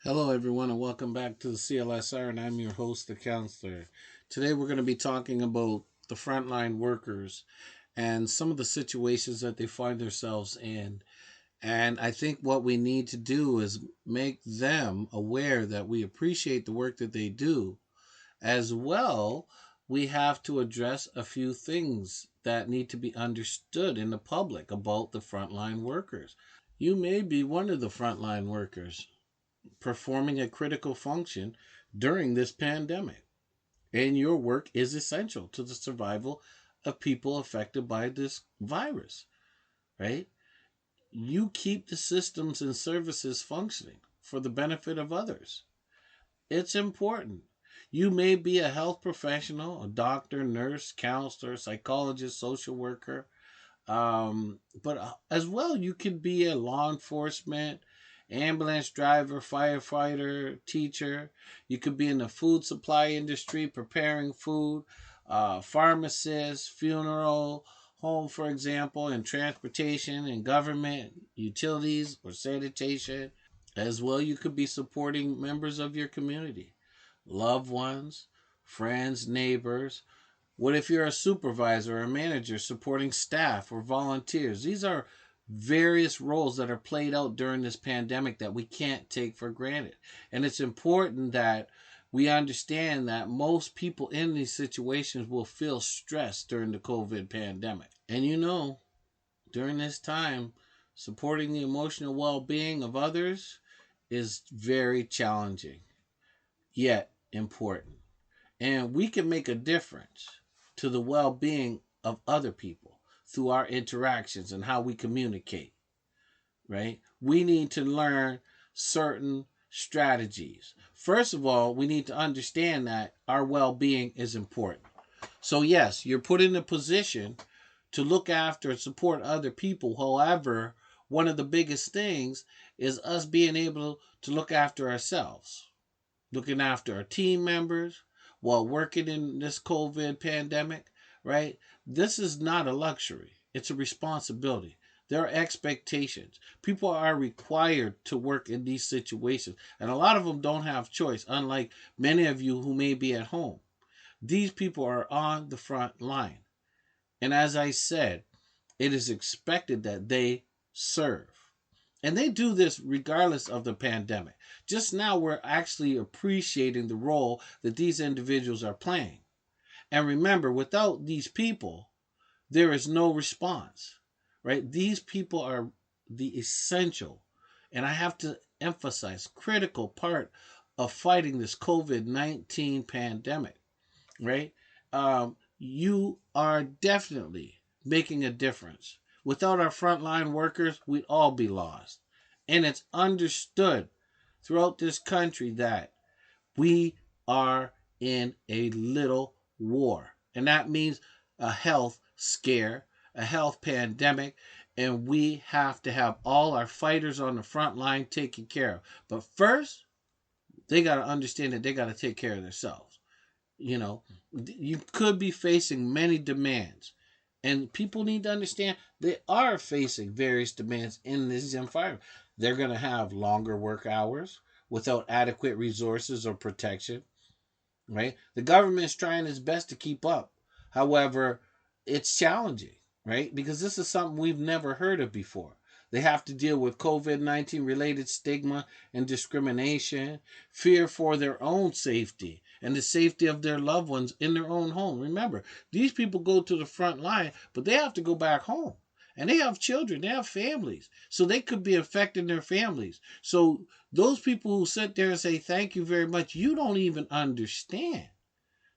Hello, everyone, and welcome back to the CLSR, and I'm your host, the counselor. Today, we're going to be talking about the frontline workers and some of the situations that they find themselves in. And I think what we need to do is make them aware that we appreciate the work that they do. As well, we have to address a few things that need to be understood in the public about the frontline workers. You may be one of the frontline workers performing a critical function during this pandemic. And your work is essential to the survival of people affected by this virus, right? You keep the systems and services functioning for the benefit of others. It's important. You may be a health professional, a doctor, nurse, counselor, psychologist, social worker, but as well, you could be a law enforcement, ambulance driver, firefighter, teacher. You could be in the food supply industry preparing food, pharmacist, funeral home, for example, and transportation and government, utilities or sanitation. As well, you could be supporting members of your community, loved ones, friends, neighbors. What if you're a supervisor or a manager supporting staff or volunteers? These are various roles that are played out during this pandemic that we can't take for granted. And it's important that we understand that most people in these situations will feel stress during the COVID pandemic. And during this time, supporting the emotional well being of others is very challenging, yet important. And we can make a difference to the well being of other people through our interactions and how we communicate, right? We need to learn certain strategies. First of all, we need to understand that our well being is important. So, yes, you're put in a position to look after and support other people. However, one of the biggest things is us being able to look after ourselves, looking after our team members while working in this COVID pandemic, right? This is not a luxury, it's a responsibility. There are expectations. People are required to work in these situations, and a lot of them don't have choice, unlike many of you who may be at home. These people are on the front line. And as I said, it is expected that they serve. And they do this regardless of the pandemic. Just now, we're actually appreciating the role that these individuals are playing. And remember, without these people, there is no response, right? These people are the essential, and I have to emphasize, critical part of fighting this COVID-19 pandemic, right? You are definitely making a difference. Without our frontline workers, we'd all be lost. And it's understood throughout this country that we are in a little war. And that means a health scare, a health pandemic, and we have to have all our fighters on the front line taken care of. But first, they got to understand that they got to take care of themselves. You could be facing many demands, and people need to understand they are facing various demands in this environment. They're going to have longer work hours without adequate resources or protection, right? The government is trying its best to keep up. However, it's challenging, right? Because this is something we've never heard of before. They have to deal with COVID-19 related stigma and discrimination, fear for their own safety and the safety of their loved ones in their own home. Remember, these people go to the front line, but they have to go back home. And they have children, they have families. So they could be affecting their families. So those people who sit there and say, thank you very much, you don't even understand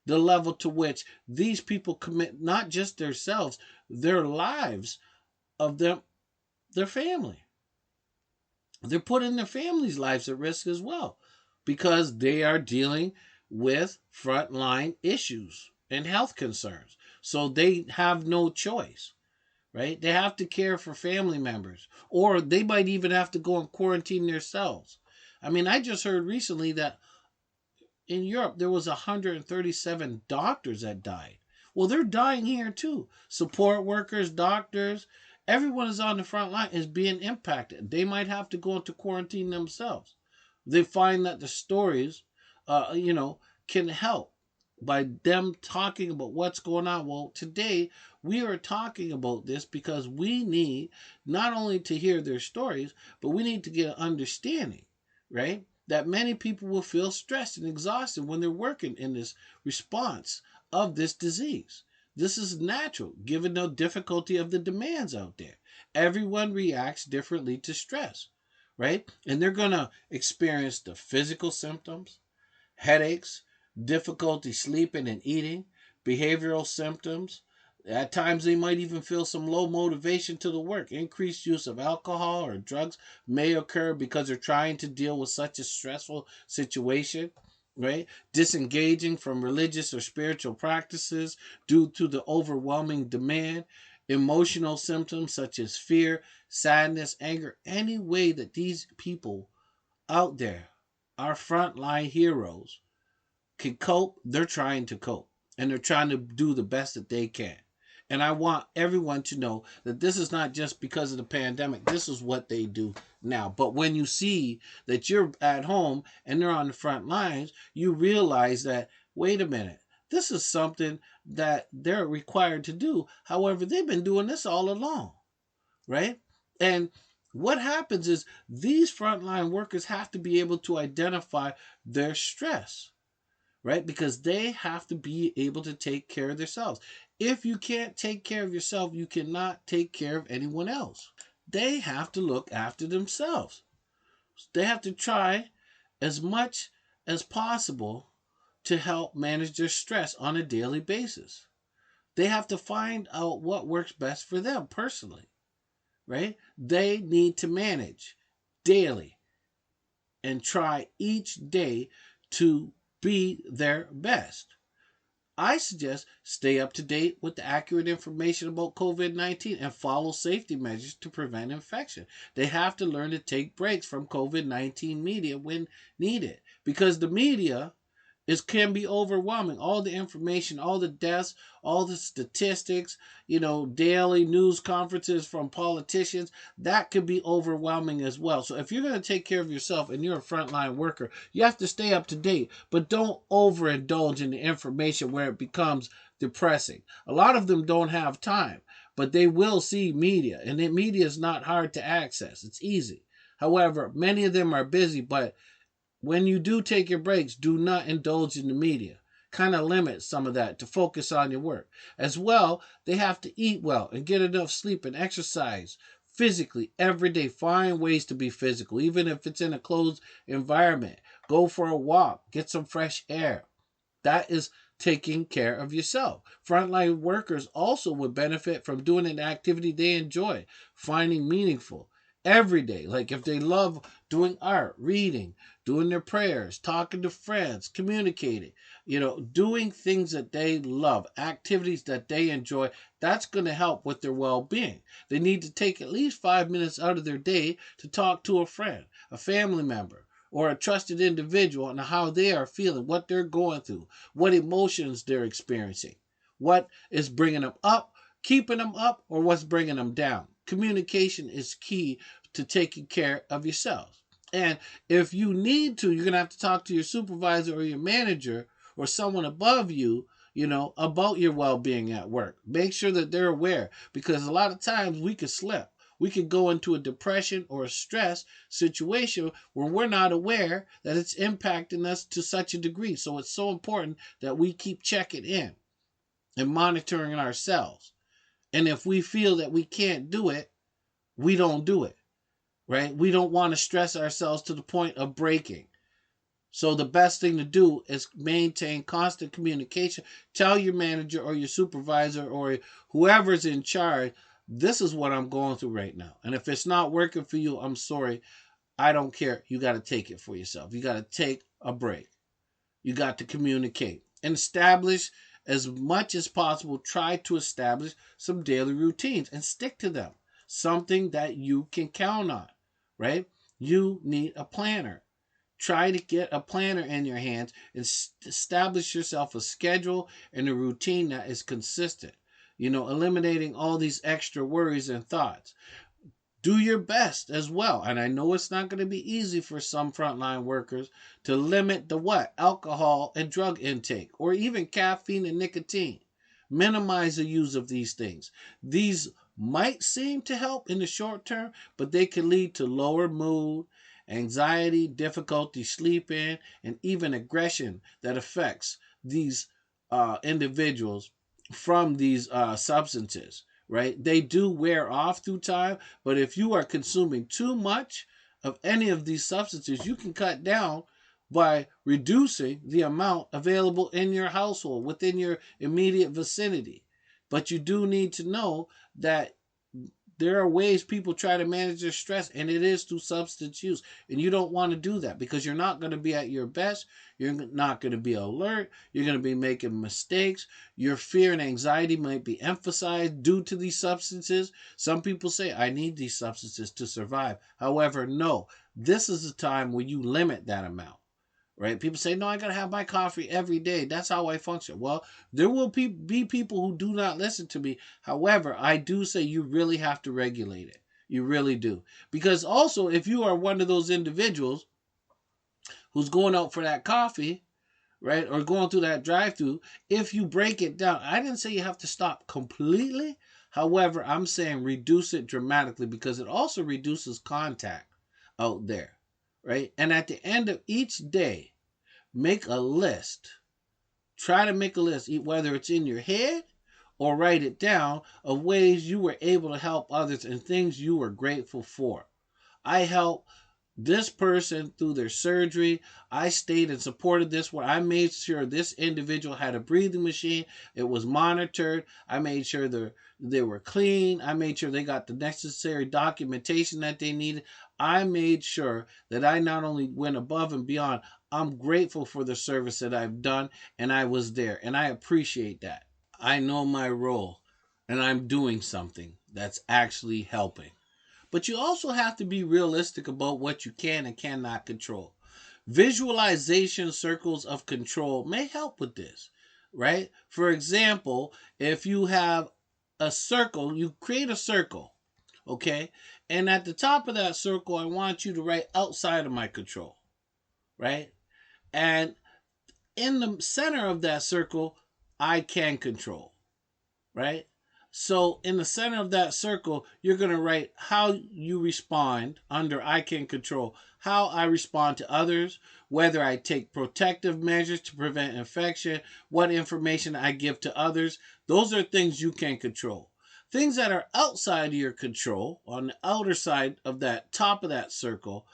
the level to which these people commit not just themselves, their lives of them, their family. They're putting their families' lives at risk as well because they are dealing with frontline issues and health concerns. So they have no choice, right? They have to care for family members, or they might even have to go and quarantine themselves. I mean, I just heard recently that in Europe there was 137 doctors that died. Well, they're dying here too. Support workers, doctors, everyone is on the front line is being impacted. They might have to go into quarantine themselves. They find that the stories, you know, can help by them talking about what's going on. Well, today we are talking about this because we need not only to hear their stories, but we need to get an understanding, right? That many people will feel stressed and exhausted when they're working in this response of this disease. This is natural given the difficulty of the demands out there. Everyone reacts differently to stress, right? And they're going to experience the physical symptoms, headaches, difficulty sleeping and eating, behavioral symptoms. At times, they might even feel some low motivation to the work. Increased use of alcohol or drugs may occur because they're trying to deal with such a stressful situation, right? Disengaging from religious or spiritual practices due to the overwhelming demand. Emotional symptoms such as fear, sadness, anger, any way that these people out there, our frontline heroes, can cope, they're trying to cope. And they're trying to do the best that they can. And I want everyone to know that this is not just because of the pandemic. This is what they do now. But when you see that you're at home and they're on the front lines, you realize that, wait a minute, this is something that they're required to do. However, they've been doing this all along, right? And what happens is these frontline workers have to be able to identify their stress, right? Because they have to be able to take care of themselves. If you can't take care of yourself, you cannot take care of anyone else. They have to look after themselves. They have to try as much as possible to help manage their stress on a daily basis. They have to find out what works best for them personally, right? They need to manage daily and try each day to be their best. I suggest stay up to date with the accurate information about COVID-19 and follow safety measures to prevent infection. They have to learn to take breaks from COVID-19 media when needed because the media can be overwhelming. All the information, all the deaths, all the statistics, daily news conferences from politicians, that could be overwhelming as well. So if you're going to take care of yourself and you're a frontline worker, you have to stay up to date, but don't overindulge in the information where it becomes depressing. A lot of them don't have time, but they will see media, and the media is not hard to access. It's easy. However, many of them are busy, but when you do take your breaks, do not indulge in the media. Kind of limit some of that to focus on your work. As well, they have to eat well and get enough sleep and exercise physically every day. Find ways to be physical, even if it's in a closed environment. Go for a walk, get some fresh air. That is taking care of yourself. Frontline workers also would benefit from doing an activity they enjoy, finding meaningful every day. Like if they love doing art, reading, doing their prayers, talking to friends, communicating, doing things that they love, activities that they enjoy, that's going to help with their well-being. They need to take at least 5 minutes out of their day to talk to a friend, a family member, or a trusted individual on how they are feeling, what they're going through, what emotions they're experiencing, what is bringing them up, keeping them up, or what's bringing them down. Communication is key to taking care of yourself. And if you need to, you're going to have to talk to your supervisor or your manager or someone above you, about your well-being at work. Make sure that they're aware because a lot of times we could slip. We could go into a depression or a stress situation where we're not aware that it's impacting us to such a degree. So it's so important that we keep checking in and monitoring ourselves. And if we feel that we can't do it, we don't do it, right? We don't want to stress ourselves to the point of breaking. So the best thing to do is maintain constant communication. Tell your manager or your supervisor or whoever's in charge, this is what I'm going through right now. And if it's not working for you, I'm sorry. I don't care. You got to take it for yourself. You got to take a break. You got to communicate and establish as much as possible. Try to establish some daily routines and stick to them. Something that you can count on, right? You need a planner. Try to get a planner in your hands and establish yourself a schedule and a routine that is consistent. Eliminating all these extra worries and thoughts. Do your best as well. And I know it's not going to be easy for some frontline workers to limit the what? Alcohol and drug intake, or even caffeine and nicotine. Minimize the use of these things. These might seem to help in the short term, but they can lead to lower mood, anxiety, difficulty sleeping, and even aggression that affects these individuals from these substances, right? They do wear off through time, but if you are consuming too much of any of these substances, you can cut down by reducing the amount available in your household, within your immediate vicinity. But you do need to know that there are ways people try to manage their stress, and it is through substance use. And you don't want to do that because you're not going to be at your best. You're not going to be alert. You're going to be making mistakes. Your fear and anxiety might be emphasized due to these substances. Some people say, I need these substances to survive. However, no, this is the time where you limit that amount. Right? People say, no, I got to have my coffee every day. That's how I function. Well, there will be people who do not listen to me. However, I do say you really have to regulate it. You really do. Because also, if you are one of those individuals who's going out for that coffee, right, or going through that drive-through, if you break it down, I didn't say you have to stop completely. However, I'm saying reduce it dramatically because it also reduces contact out there, right? And at the end of each day, make a list. Try to make a list, whether it's in your head or write it down, of ways you were able to help others and things you were grateful for. I helped this person through their surgery. I stayed and supported this one. I made sure this individual had a breathing machine. It was monitored. I made sure they were clean. I made sure they got the necessary documentation that they needed. I made sure that I not only went above and beyond, I'm grateful for the service that I've done, and I was there, and I appreciate that. I know my role, and I'm doing something that's actually helping. But you also have to be realistic about what you can and cannot control. Visualization circles of control may help with this, right? For example, if you have a circle, you create a circle, okay? And at the top of that circle, I want you to write outside of my control, right? And in the center of that circle, I can control, right? So in the center of that circle, you're going to write how you respond under I can control, how I respond to others, whether I take protective measures to prevent infection, what information I give to others. Those are things you can control. Things that are outside of your control, on the outer side of that top of that circle,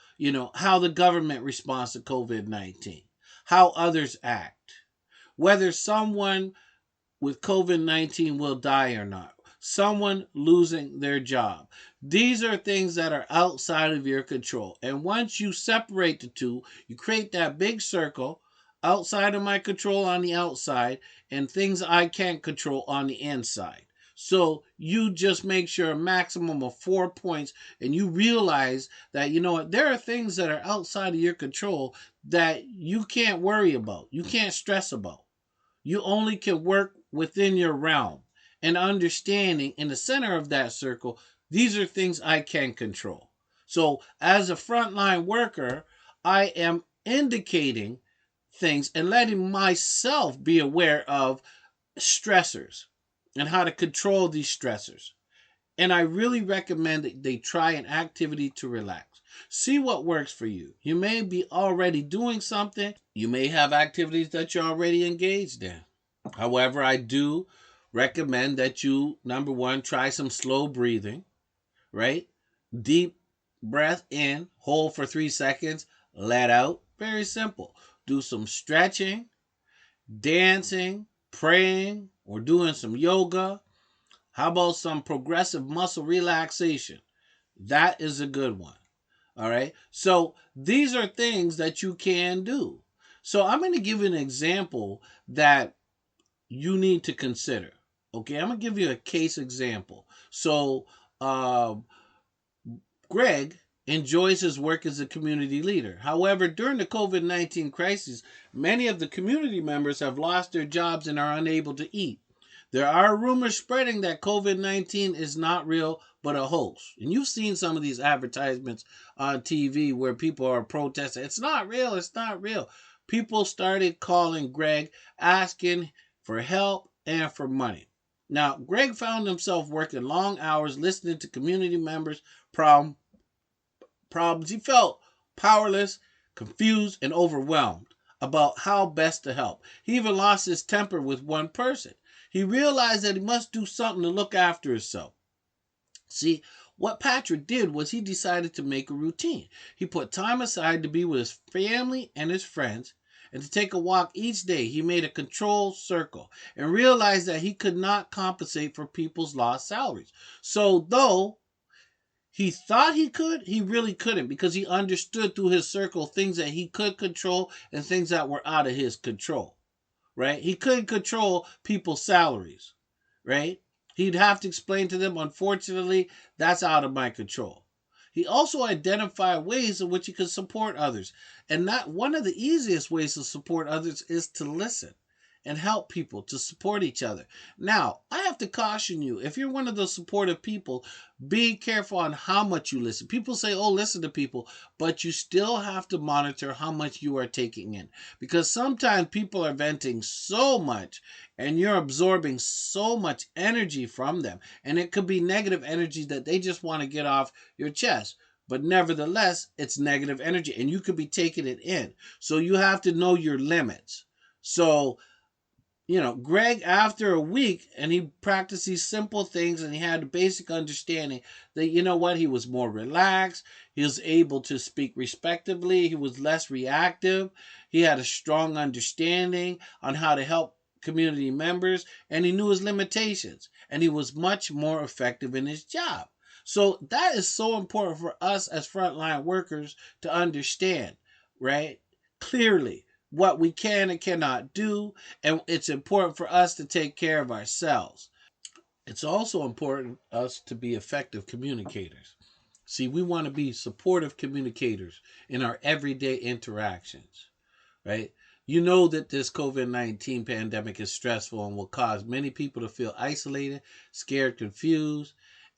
how the government responds to COVID-19, how others act, whether someone with COVID-19 will die or not, someone losing their job. These are things that are outside of your control. And once you separate the two, you create that big circle, outside of my control on the outside, and things I can't control on the inside. So you just make sure a maximum of 4 points, and you realize that, there are things that are outside of your control that you can't worry about, you can't stress about. You only can work within your realm, and understanding in the center of that circle, these are things I can control. So as a frontline worker, I am indicating things and letting myself be aware of stressors and how to control these stressors. And I really recommend that they try an activity to relax. See what works for you. You may be already doing something. You may have activities that you're already engaged in. However, I do recommend that you, number one, try some slow breathing, right? Deep breath in, hold for 3 seconds, let out. Very simple. Do some stretching, dancing, praying, or doing some yoga. How about some progressive muscle relaxation? That is a good one. All right. So these are things that you can do. So I'm going to give you an example that you need to consider. Okay. I'm going to give you a case example. So, Greg enjoys his work as a community leader. However, during the COVID-19 crisis, many of the community members have lost their jobs and are unable to eat. There are rumors spreading that COVID-19 is not real, but a host. And you've seen some of these advertisements on TV where people are protesting. It's not real. It's not real. People started calling Greg, asking for help and for money. Now, Greg found himself working long hours listening to community members' problems. He felt powerless, confused, and overwhelmed about how best to help. He even lost his temper with one person. He realized that he must do something to look after himself. See, what Patrick did was he decided to make a routine. He put time aside to be with his family and his friends and to take a walk each day. He made a controlled circle and realized that he could not compensate for people's lost salaries. So, though he thought he could, he really couldn't, because he understood through his circle things that he could control and things that were out of his control, right? He couldn't control people's salaries, right? He'd have to explain to them, unfortunately, that's out of my control. He also identified ways in which he could support others. And not one of the easiest ways to support others is to listen and help people to support each other. Now, I have to caution you, if you're one of those supportive people, be careful on how much you listen. People say, oh, listen to people, but you still have to monitor how much you are taking in. Because sometimes people are venting so much and you're absorbing so much energy from them. And it could be negative energy that they just want to get off your chest. But nevertheless, it's negative energy and you could be taking it in. So you have to know your limits. So, Greg, after a week, and he practiced these simple things and he had a basic understanding that, he was more relaxed. He was able to speak respectively. He was less reactive. He had a strong understanding on how to help community members, and he knew his limitations, and he was much more effective in his job. So that is so important for us as frontline workers to understand, right? Clearly what we can and cannot do, and it's important for us to take care of ourselves. It's also important for us to be effective communicators. See, we want to be supportive communicators in our everyday interactions, right? You know that this COVID-19 pandemic is stressful and will cause many people to feel isolated, scared, confused.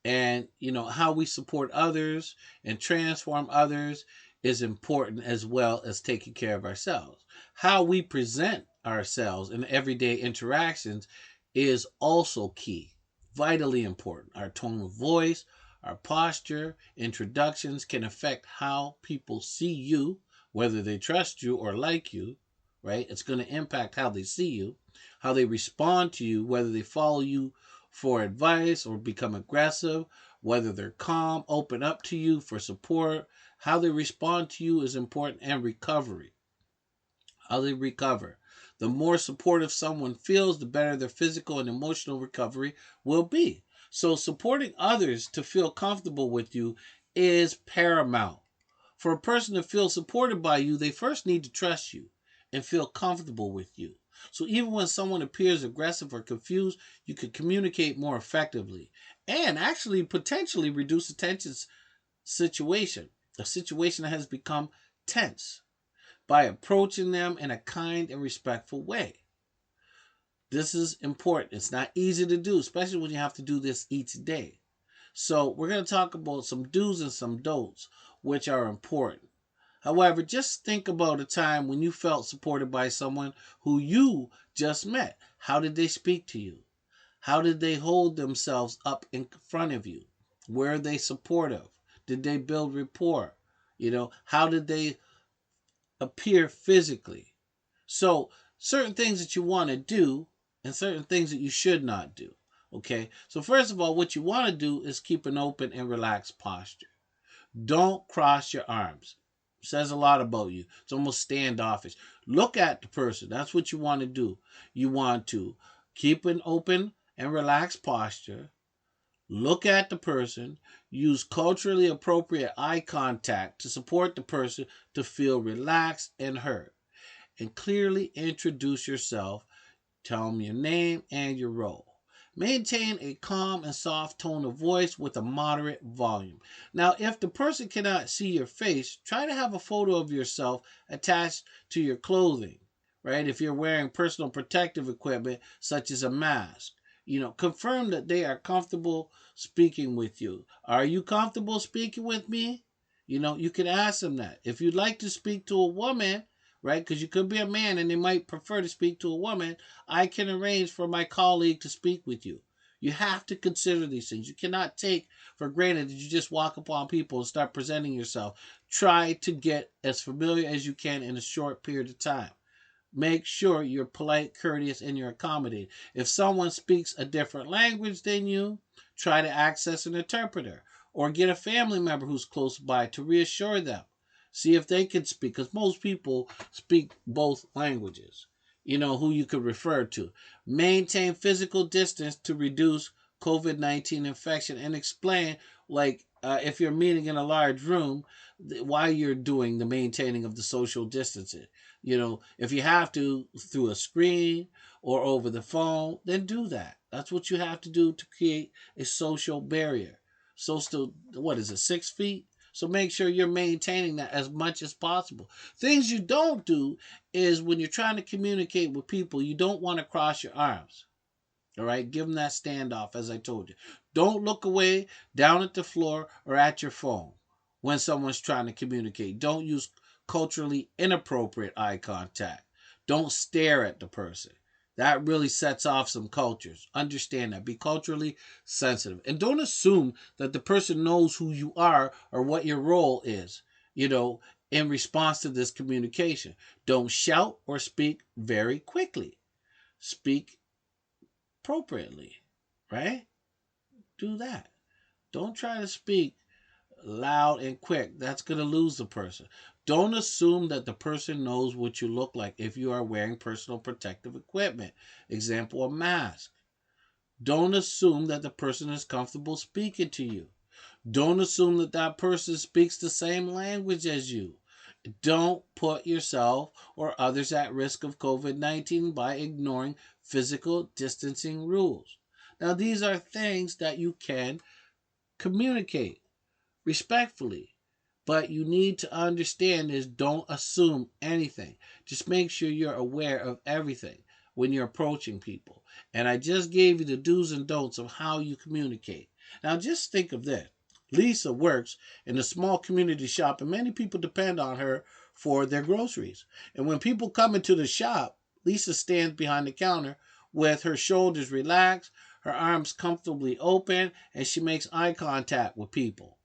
And, how we support others and transform others is important, as well as taking care of ourselves. How we present ourselves in everyday interactions is also key, vitally important. Our tone of voice, our posture, introductions can affect how people see you, whether they trust you or like you, right? It's going to impact how they see you, how they respond to you, whether they follow you for advice or become aggressive, whether they're calm, open up to you for support. How they respond to you is important, and recovery. How they recover. The more supportive someone feels, the better their physical and emotional recovery will be. So supporting others to feel comfortable with you is paramount. For a person to feel supported by you, they first need to trust you and feel comfortable with you. So even when someone appears aggressive or confused, you can communicate more effectively and actually potentially reduce a tense situation, a situation that has become tense, by approaching them in a kind and respectful way. This is important. It's not easy to do, especially when you have to do this each day. So we're going to talk about some do's and some don'ts, which are important. However, just think about a time when you felt supported by someone who you just met. How did they speak to you? How did they hold themselves up in front of you? Were they supportive? Did they build rapport? How did they appear physically? So, certain things that you want to do and certain things that you should not do. Okay? So, first of all, what you want to do is keep an open and relaxed posture. Don't cross your arms. It says a lot about you. It's almost standoffish. Look at the person. That's what you want to do. You want to keep an open and relaxed posture. Look at the person. Use culturally appropriate eye contact to support the person to feel relaxed and heard. And clearly introduce yourself. Tell them your name and your role. Maintain a calm and soft tone of voice with a moderate volume. Now, if the person cannot see your face, try to have a photo of yourself attached to your clothing, right? If you're wearing personal protective equipment, such as a mask, Confirm that they are comfortable speaking with you. Are you comfortable speaking with me? You can ask them that. If you'd like to speak to a woman, right, because you could be a man and they might prefer to speak to a woman, I can arrange for my colleague to speak with you. You have to consider these things. You cannot take for granted that you just walk upon people and start presenting yourself. Try to get as familiar as you can in a short period of time. Make sure you're polite, courteous, and you're accommodating. If someone speaks a different language than you, try to access an interpreter or get a family member who's close by to reassure them. See if they can speak, because most people speak both languages. Who you could refer to. Maintain physical distance to reduce COVID-19 infection, and explain, like, if you're meeting in a large room, why you're doing the maintaining of the social distancing. If you have to through a screen or over the phone, then do that. That's what you have to do to create a social barrier. Social, what is it, 6 feet? So make sure you're maintaining that as much as possible. Things you don't do is when you're trying to communicate with people, you don't want to cross your arms. All right, give them that standoff, as I told you. Don't look away, down at the floor, or at your phone when someone's trying to communicate. Don't use culturally inappropriate eye contact. Don't stare at the person. That really sets off some cultures. Understand that. Be culturally sensitive. And don't assume that the person knows who you are or what your role is, in response to this communication. Don't shout or speak very quickly. Speak appropriately, right? Do that. Don't try to speak loud and quick. That's going to lose the person. Don't assume that the person knows what you look like if you are wearing personal protective equipment. Example, a mask. Don't assume that the person is comfortable speaking to you. Don't assume that that person speaks the same language as you. Don't put yourself or others at risk of COVID-19 by ignoring physical distancing rules. Now, these are things that you can communicate respectfully. But you need to understand is don't assume anything. Just make sure you're aware of everything when you're approaching people. And I just gave you the do's and don'ts of how you communicate. Now just think of this. Lisa works in a small community shop and many people depend on her for their groceries. And when people come into the shop, Lisa stands behind the counter with her shoulders relaxed, her arms comfortably open, and she makes eye contact with people.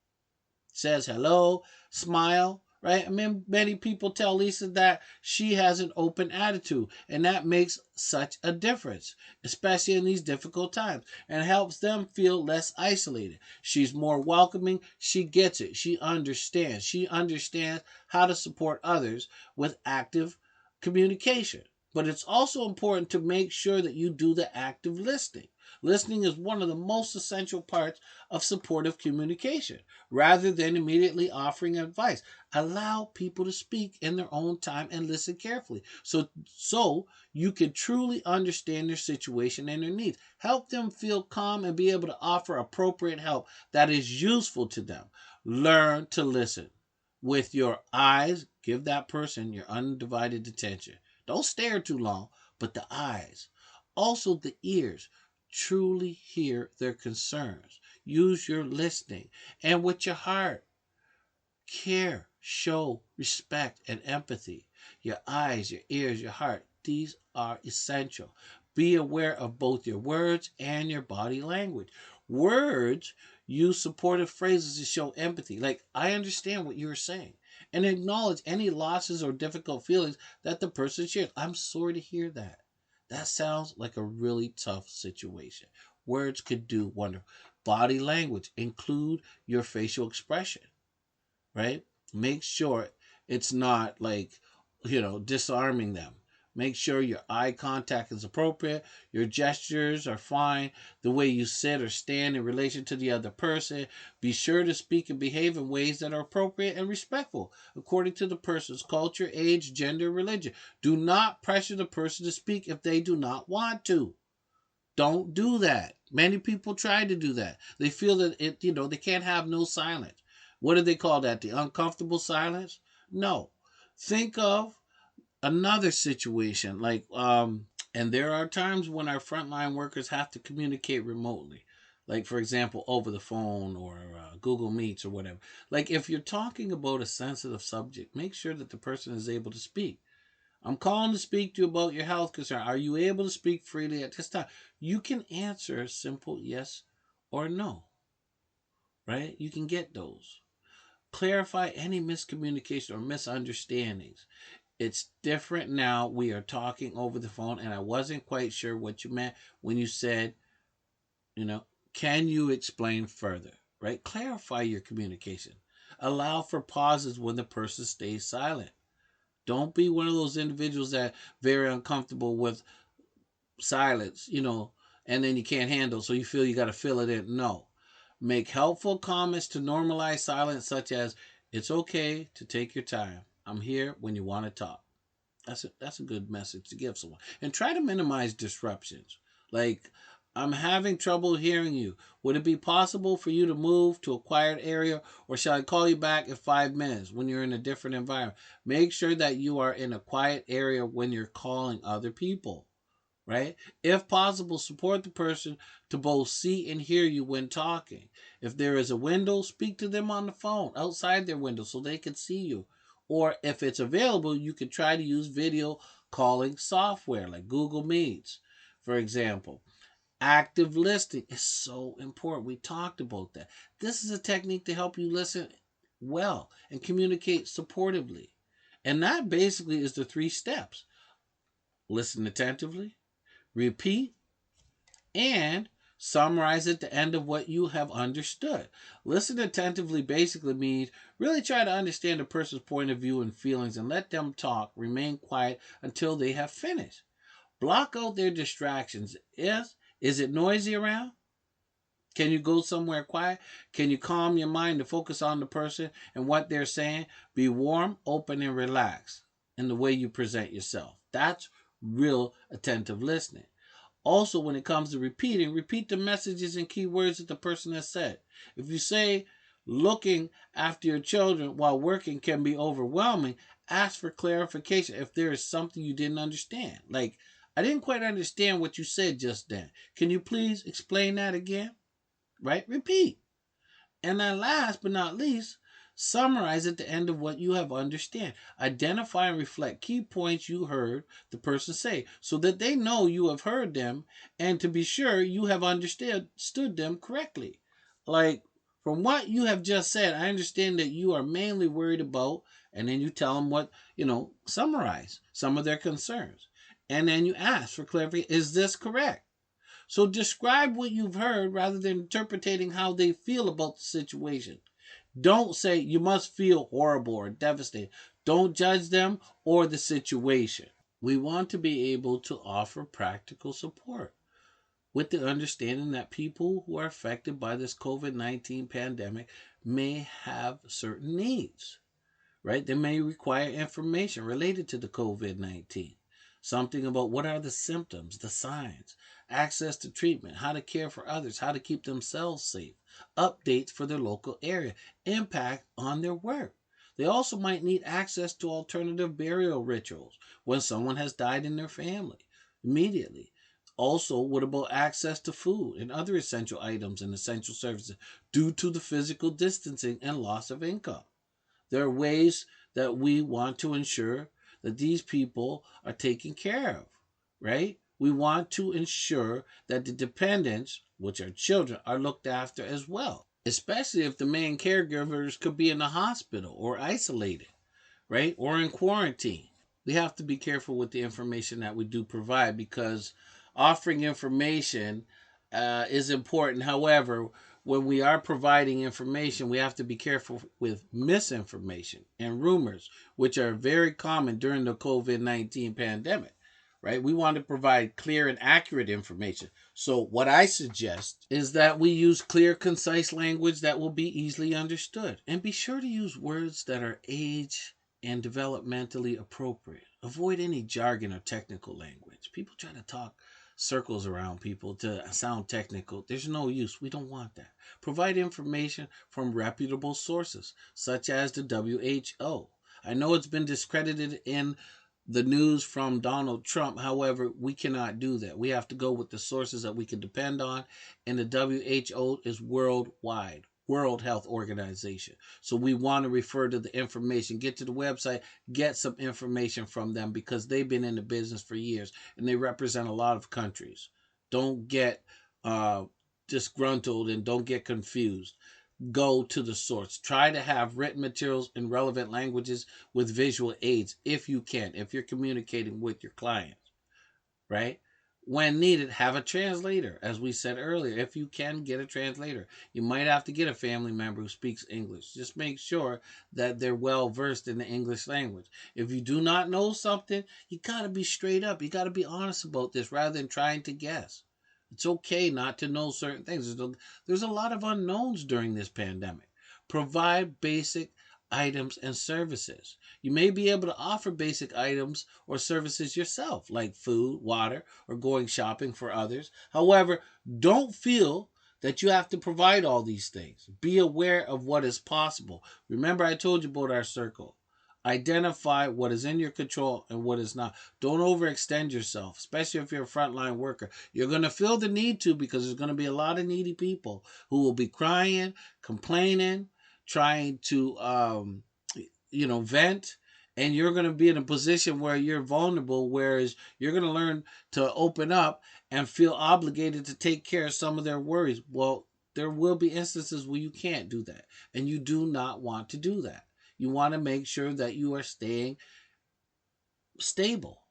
Says hello, smile, right? I mean, many people tell Lisa that she has an open attitude, and that makes such a difference, especially in these difficult times, and helps them feel less isolated. She's more welcoming. She gets it. She understands. She understands how to support others with active communication. But it's also important to make sure that you do the active listening. Listening is one of the most essential parts of supportive communication. Rather than immediately offering advice, allow people to speak in their own time and listen carefully. So you can truly understand their situation and their needs. Help them feel calm and be able to offer appropriate help that is useful to them. Learn to listen. With your eyes, give that person your undivided attention. Don't stare too long, but the eyes. Also the ears. Truly hear their concerns. Use your listening. And with your heart, care, show respect and empathy. Your eyes, your ears, your heart, these are essential. Be aware of both your words and your body language. Words use supportive phrases to show empathy, like, I understand what you're saying, and acknowledge any losses or difficult feelings that the person shares. I'm sorry to hear that. That sounds like a really tough situation. Words could do wonderful. Body language, include your facial expression, right? Make sure it's not like, disarming them. Make sure your eye contact is appropriate, your gestures are fine, the way you sit or stand in relation to the other person. Be sure to speak and behave in ways that are appropriate and respectful according to the person's culture, age, gender, religion. Do not pressure the person to speak if they do not want to. Don't do that. Many people try to do that. They feel that they can't have no silence. What do they call that? The uncomfortable silence? No. Think of another situation like And there are times when our frontline workers have to communicate remotely, like, for example, over the phone or Google Meets or whatever. Like, if you're talking about a sensitive subject, make sure that the person is able to speak. I'm calling to speak to you about your health concern. Are you able to speak freely at this time? You can answer a simple yes or no, right? You can get those. Clarify any miscommunication or misunderstandings. It's different now. We are talking over the phone, and I wasn't quite sure what you meant when you said, you know, can you explain further? Right? Clarify your communication. Allow for pauses when the person stays silent. Don't be one of those individuals that very uncomfortable with silence, and then you can't handle, so you feel you got to fill it in. No. Make helpful comments to normalize silence, such as, it's okay to take your time. I'm here when you want to talk. That's a good message to give someone. And try to minimize disruptions. Like, I'm having trouble hearing you. Would it be possible for you to move to a quiet area, or shall I call you back in 5 minutes when you're in a different environment? Make sure that you are in a quiet area when you're calling other people, right? If possible, support the person to both see and hear you when talking. If there is a window, speak to them on the phone outside their window so they can see you. Or if it's available, you could try to use video calling software like Google Meets, for example. Active listening is so important. We talked about that. This is a technique to help you listen well and communicate supportively. And that basically is the 3 steps: listen attentively, repeat, and summarize at the end of what you have understood. Listen attentively basically means really try to understand a person's point of view and feelings and let them talk. Remain quiet until they have finished. Block out their distractions. Is it noisy around? Can you go somewhere quiet? Can you calm your mind to focus on the person and what they're saying? Be warm, open, and relaxed in the way you present yourself. That's real attentive listening. Also, when it comes to repeating, repeat the messages and key words that the person has said. If you say looking after your children while working can be overwhelming, ask for clarification if there is something you didn't understand. Like, I didn't quite understand what you said just then. Can you please explain that again? Right? Repeat. And then last but not least, summarize at the end of what you have understand. Identify and reflect key points you heard the person say so that they know you have heard them and to be sure you have understood them correctly. Like, from what you have just said, I understand that you are mainly worried about, and then you tell them what, summarize some of their concerns. And then you ask for clarification, is this correct? So describe what you've heard rather than interpreting how they feel about the situation. Don't say you must feel horrible or devastated. Don't judge them or the situation. We want to be able to offer practical support with the understanding that people who are affected by this COVID-19 pandemic may have certain needs, right? They may require information related to the COVID-19. Something about what are the symptoms, the signs, access to treatment, how to care for others, how to keep themselves safe, updates for their local area, impact on their work. They also might need access to alternative burial rituals when someone has died in their family immediately. Also, what about access to food and other essential items and essential services due to the physical distancing and loss of income? There are ways that we want to ensure that these people are taken care of, right? We want to ensure that the dependents, which are children, are looked after as well, especially if the main caregivers could be in the hospital or isolated, right? Or in quarantine. We have to be careful with the information that we do provide because offering information is important. However, when we are providing information, we have to be careful with misinformation and rumors, which are very common during the COVID-19 pandemic, right? We want to provide clear and accurate information. So what I suggest is that we use clear, concise language that will be easily understood. And be sure to use words that are age and developmentally appropriate. Avoid any jargon or technical language. People try to talk circles around people to sound technical. There's no use. We don't want that. Provide information from reputable sources, such as the WHO. I know it's been discredited in the news from Donald Trump. However, we cannot do that. We have to go with the sources that we can depend on, and the WHO is worldwide. World Health Organization. So we want to refer to the information, get to the website, get some information from them because they've been in the business for years and they represent a lot of countries. Don't get disgruntled and don't get confused. Go to the source. Try to have written materials in relevant languages with visual aids if you can, if you're communicating with your client, right? When needed, have a translator. As we said earlier, if you can get a translator, you might have to get a family member who speaks English. Just make sure that they're well versed in the English language. If you do not know something, you got to be straight up. You got to be honest about this rather than trying to guess. It's okay not to know certain things. There's a lot of unknowns during this pandemic. Provide basic items and services. You may be able to offer basic items or services yourself, like food, water, or going shopping for others. However, don't feel that you have to provide all these things. Be aware of what is possible. Remember, I told you about our circle. Identify what is in your control and what is not. Don't overextend yourself, especially if you're a frontline worker. You're going to feel the need to because there's going to be a lot of needy people who will be crying, complaining, trying to vent, and you're going to be in a position where you're vulnerable, whereas you're going to learn to open up and feel obligated to take care of some of their worries. Well, there will be instances where you can't do that, and you do not want to do that. You want to make sure that you are staying stable.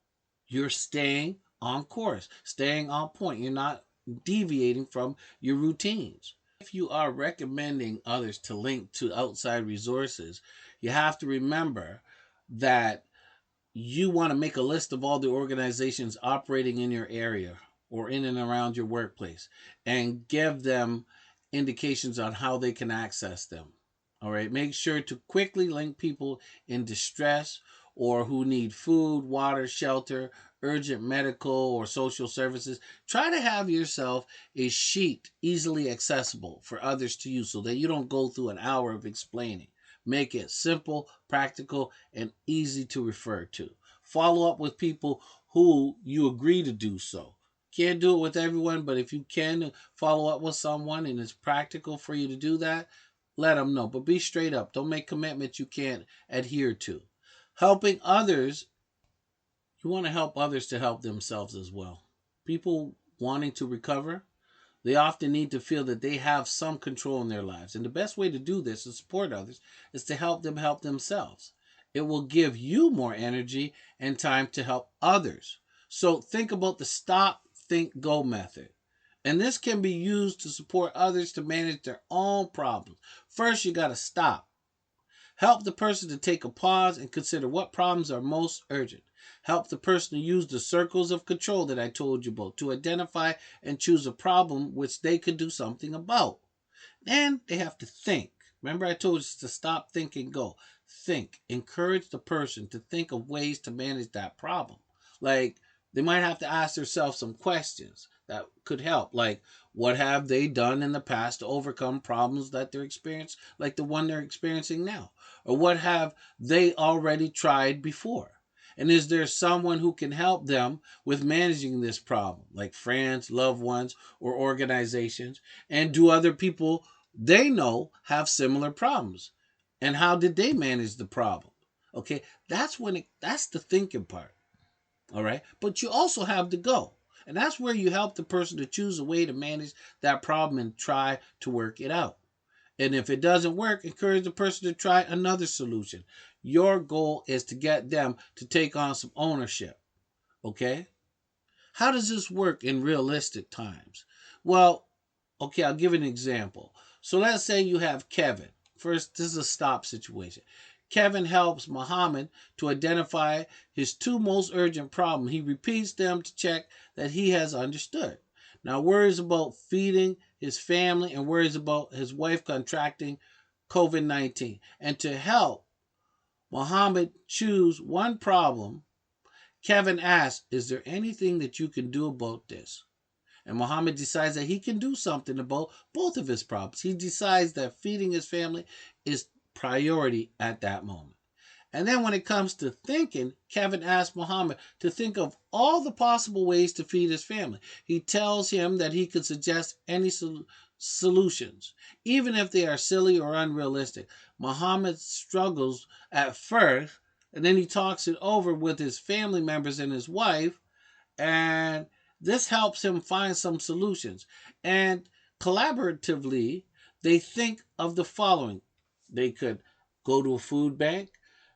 You're staying on course, staying on point. You're not deviating from your routines. If you are recommending others to link to outside resources, you have to remember that you want to make a list of all the organizations operating in your area or in and around your workplace and give them indications on how they can access them. All right. Make sure to quickly link people in distress or who need food, water, shelter, urgent medical or social services. Try to have yourself a sheet easily accessible for others to use so that you don't go through an hour of explaining. Make it simple, practical, and easy to refer to. Follow up with people who you agree to do so. Can't do it with everyone, but if you can follow up with someone and it's practical for you to do that, let them know. But be straight up. Don't make commitments you can't adhere to. Helping others, you want to help others to help themselves as well. People wanting to recover, they often need to feel that they have some control in their lives. And the best way to do this and support others is to help them help themselves. It will give you more energy and time to help others. So think about the stop, think, go method. And this can be used to support others to manage their own problems. First, you got to stop. Help the person to take a pause and consider what problems are most urgent. Help the person to use the circles of control that I told you about to identify and choose a problem which they could do something about. And they have to think. Remember, I told you to stop, think, and go. Think. Encourage the person to think of ways to manage that problem. Like, they might have to ask themselves some questions that could help. Like, what have they done in the past to overcome problems that they're experiencing, like the one they're experiencing now? Or what have they already tried before? And is there someone who can help them with managing this problem, like friends, loved ones, or organizations? And do other people they know have similar problems? And how did they manage the problem? Okay, that's the thinking part. All right, but you also have the go. And that's where you help the person to choose a way to manage that problem and try to work it out. And if it doesn't work, encourage the person to try another solution. Your goal is to get them to take on some ownership. Okay? How does this work in realistic times? Well, okay, I'll give an example. So let's say you have Kevin. First, this is a stop situation. Kevin helps Muhammad to identify his two most urgent problems. He repeats them to check that he has understood. Now, worries about feeding his family and worries about his wife contracting COVID-19. And to help Muhammad choose one problem, Kevin asks, is there anything that you can do about this? And Muhammad decides that he can do something about both of his problems. He decides that feeding his family is priority at that moment. And then when it comes to thinking, Kevin asks Muhammad to think of all the possible ways to feed his family. He tells him that he could suggest any solutions, even if they are silly or unrealistic. Muhammad struggles at first, and then he talks it over with his family members and his wife, and this helps him find some solutions. And collaboratively, they think of the following: they could go to a food bank,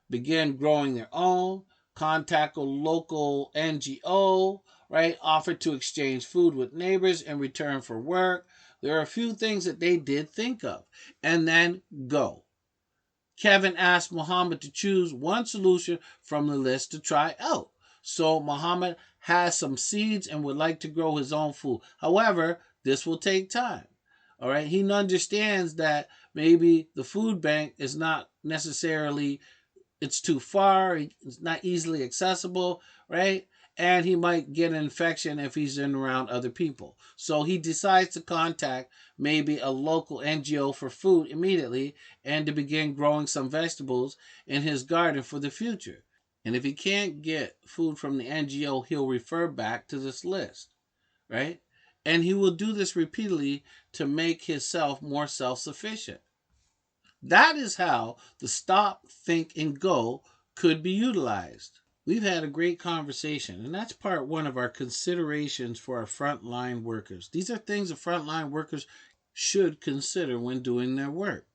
begin growing their own, contact a local NGO, right? Offer to exchange food with neighbors in return for work. There are a few things that they did think of. And then go. Kevin asked Muhammad to choose one solution from the list to try out. So Muhammad has some seeds and would like to grow his own food. However, this will take time. All right. He understands that maybe the food bank is not necessarily, it's too far, it's not easily accessible, right? And he might get an infection if he's in around other people. So he decides to contact maybe a local NGO for food immediately and to begin growing some vegetables in his garden for the future. And if he can't get food from the NGO, he'll refer back to this list, right? And he will do this repeatedly to make himself more self sufficient. That is how the stop, think, and go could be utilized. We've had a great conversation, and that's part one of our considerations for our frontline workers. These are things the frontline workers should consider when doing their work.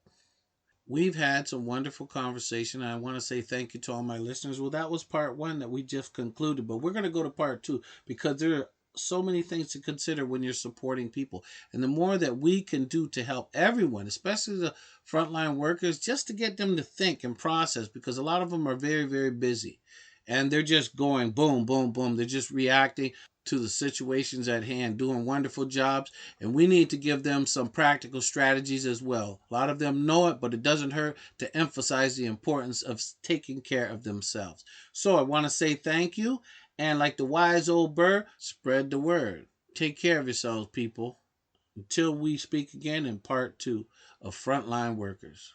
We've had some wonderful conversation, and I want to say thank you to all my listeners. Well, that was part one that we just concluded, but we're going to go to part two because there are so many things to consider when you're supporting people. And the more that we can do to help everyone, especially the frontline workers, just to get them to think and process, because a lot of them are very, very busy and they're just going boom, boom, boom. They're just reacting to the situations at hand, doing wonderful jobs, and we need to give them some practical strategies as well. A lot of them know it, but it doesn't hurt to emphasize the importance of taking care of themselves. So I want to say thank you, and like the wise old bird, spread the word. Take care of yourselves, people. Until we speak again in part two of Frontline Workers.